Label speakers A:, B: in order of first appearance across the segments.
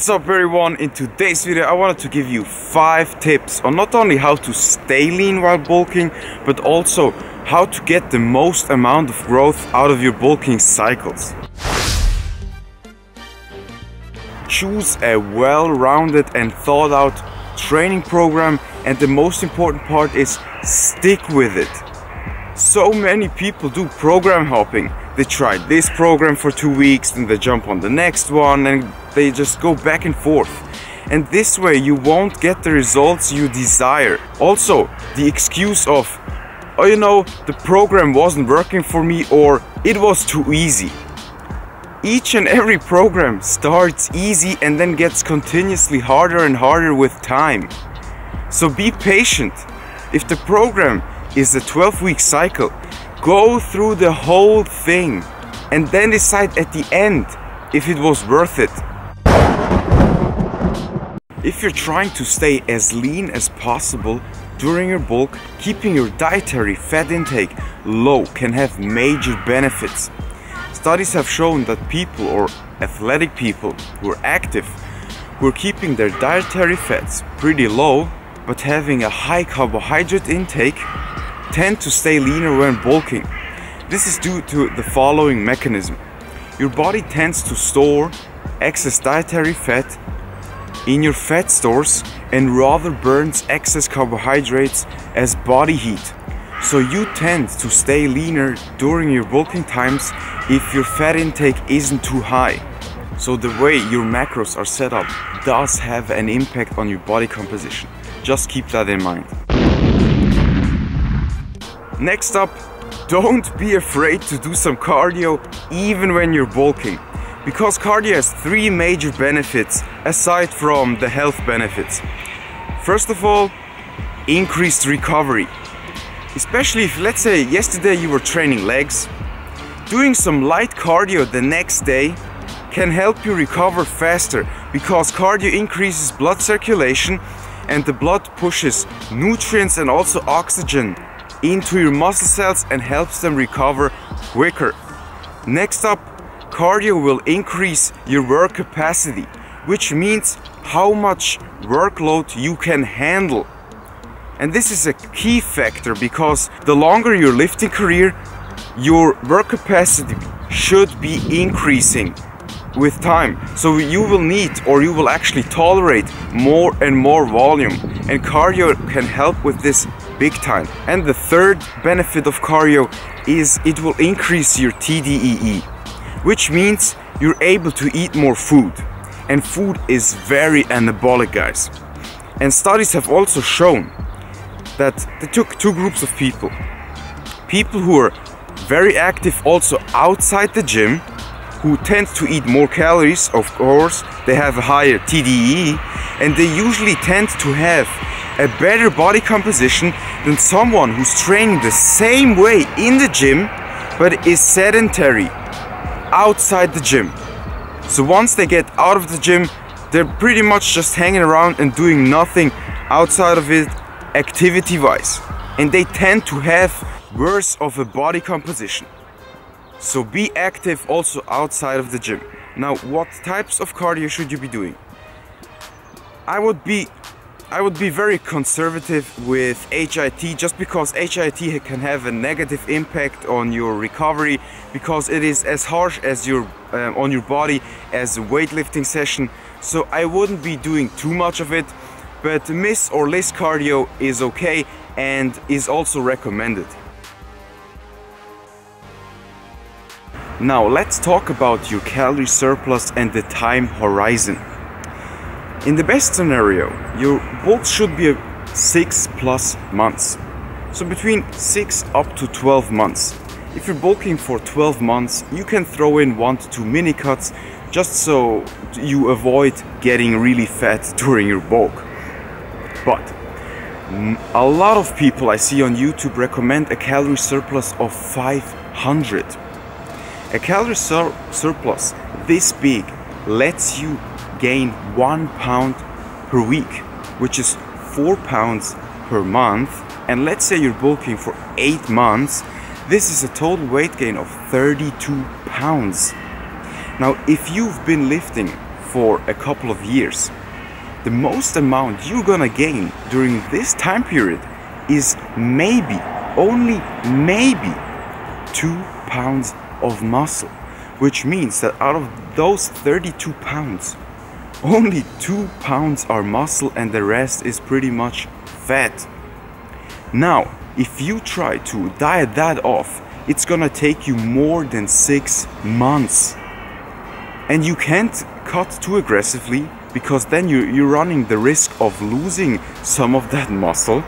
A: What's up everyone? In today's video I wanted to give you 5 tips on not only how to stay lean while bulking, but also how to get the most amount of growth out of your bulking cycles. Choose a well-rounded and thought out training program, and the most important part is stick with it. So many people do program hopping. They try this program for 2 weeks, then they jump on the next one, and they just go back and forth. And this way you won't get the results you desire. Also, the excuse of, oh, you know, the program wasn't working for me, or it was too easy. Each and every program starts easy and then gets continuously harder and harder with time. So be patient. If the program is a 12-week cycle, go through the whole thing and then decide at the end if it was worth it. If you're trying to stay as lean as possible during your bulk, keeping your dietary fat intake low can have major benefits. Studies have shown that people, or athletic people who are active, who are keeping their dietary fats pretty low but having a high carbohydrate intake, tend to stay leaner when bulking. This is due to the following mechanism. Your body tends to store excess dietary fat in your fat stores and rather burns excess carbohydrates as body heat. So you tend to stay leaner during your bulking times if your fat intake isn't too high. So the way your macros are set up does have an impact on your body composition. Just keep that in mind. Next up, don't be afraid to do some cardio even when you're bulking, because cardio has 3 major benefits aside from the health benefits. First of all, increased recovery. Especially if, let's say, yesterday you were training legs, doing some light cardio the next day can help you recover faster, because cardio increases blood circulation and the blood pushes nutrients and also oxygen into your muscle cells and helps them recover quicker. Next up, cardio will increase your work capacity, which means how much workload you can handle. And this is a key factor, because the longer your lifting career, your work capacity should be increasing with time. So you will need, or you will actually tolerate, more and more volume, and cardio can help with this big time. And the third benefit of cardio is it will increase your Tdee, which means you're able to eat more food. And food is very anabolic, guys. And studies have also shown that they took 2 groups of people. People who are very active also outside the gym, who tend to eat more calories, of course, they have a higher Tdee, and they usually tend to have a better body composition than someone who's training the same way in the gym but is sedentary outside the gym. So once they get out of the gym, they're pretty much just hanging around and doing nothing outside of it activity wise, and they tend to have worse of a body composition. So be active also outside of the gym. Now, what types of cardio should you be doing? I would be very conservative with HIIT, just because HIIT can have a negative impact on your recovery, because it is as harsh as on your body as a weightlifting session. So I wouldn't be doing too much of it, but miss or list cardio is okay and is also recommended. Now let's talk about your calorie surplus and the time horizon. In the best scenario, your bulk should be 6+ months. So between 6 up to 12 months. If you're bulking for 12 months, you can throw in 1 to 2 mini cuts, just so you avoid getting really fat during your bulk. But a lot of people I see on YouTube recommend a calorie surplus of 500. A calorie surplus this big lets you gain 1 pound per week, which is 4 pounds per month. And let's say you're bulking for 8 months, this is a total weight gain of 32 pounds. Now, if you've been lifting for a couple of years, the most amount you're gonna gain during this time period is maybe, only maybe, 2 pounds of muscle. Which means that out of those 32 pounds, only 2 pounds are muscle and the rest is pretty much fat. Now, if you try to diet that off, it's gonna take you more than 6 months. And you can't cut too aggressively, because then you're running the risk of losing some of that muscle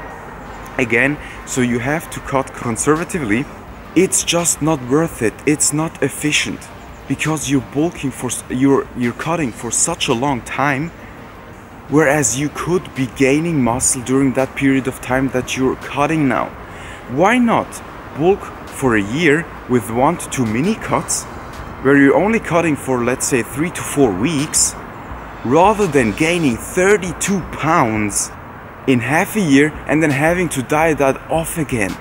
A: again. So you have to cut conservatively. It's just not worth it. It's not efficient, because you're bulking for you're cutting for such a long time, whereas you could be gaining muscle during that period of time that you're cutting now. Why not bulk for a year with 1 to 2 mini cuts, where you're only cutting for, let's say, 3 to 4 weeks, rather than gaining 32 pounds in half a year and then having to diet that off again.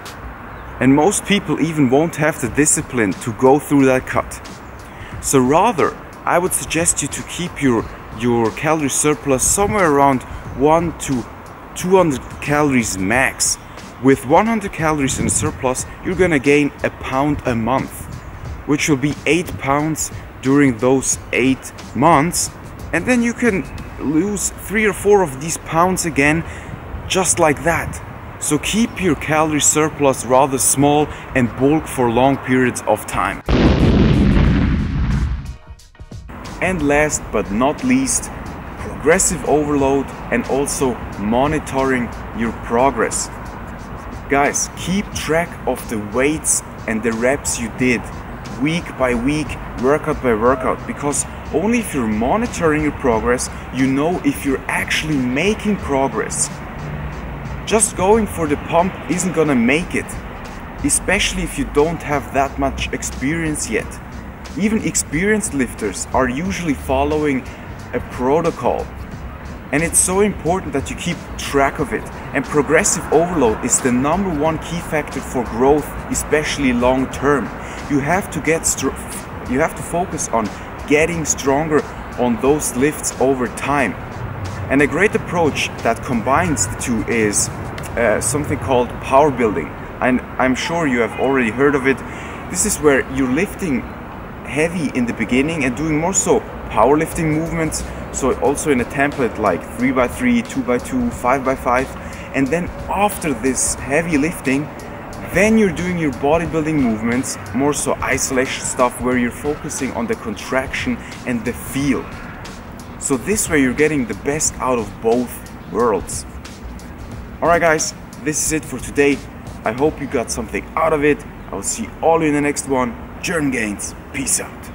A: And most people even won't have the discipline to go through that cut. So rather, I would suggest you to keep your calorie surplus somewhere around 1 to 200 calories max. With 100 calories in surplus, you're gonna gain a pound a month, which will be 8 pounds during those 8 months. And then you can lose 3 or 4 of these pounds again, just like that. So keep your calorie surplus rather small and bulk for long periods of time. And last but not least, progressive overload and also monitoring your progress. Guys, keep track of the weights and the reps you did week by week, workout by workout, because only if you're monitoring your progress, you know if you're actually making progress. Just going for the pump isn't gonna make it, especially if you don't have that much experience yet. Even experienced lifters are usually following a protocol, and it's so important that you keep track of it. And progressive overload is the #1 key factor for growth, especially long term. You have to focus on getting stronger on those lifts over time. And a great approach that combines the two is something called power building. And I'm sure you have already heard of it. This is where you're lifting heavy in the beginning and doing more so powerlifting movements, so also in a template like 3x3, 2x2, 5x5, and then after this heavy lifting, then you're doing your bodybuilding movements, more so isolation stuff where you're focusing on the contraction and the feel. So this way you're getting the best out of both worlds. Alright guys, this is it for today. I hope you got something out of it. I will see all of you in the next one. Germ gains. Peace out.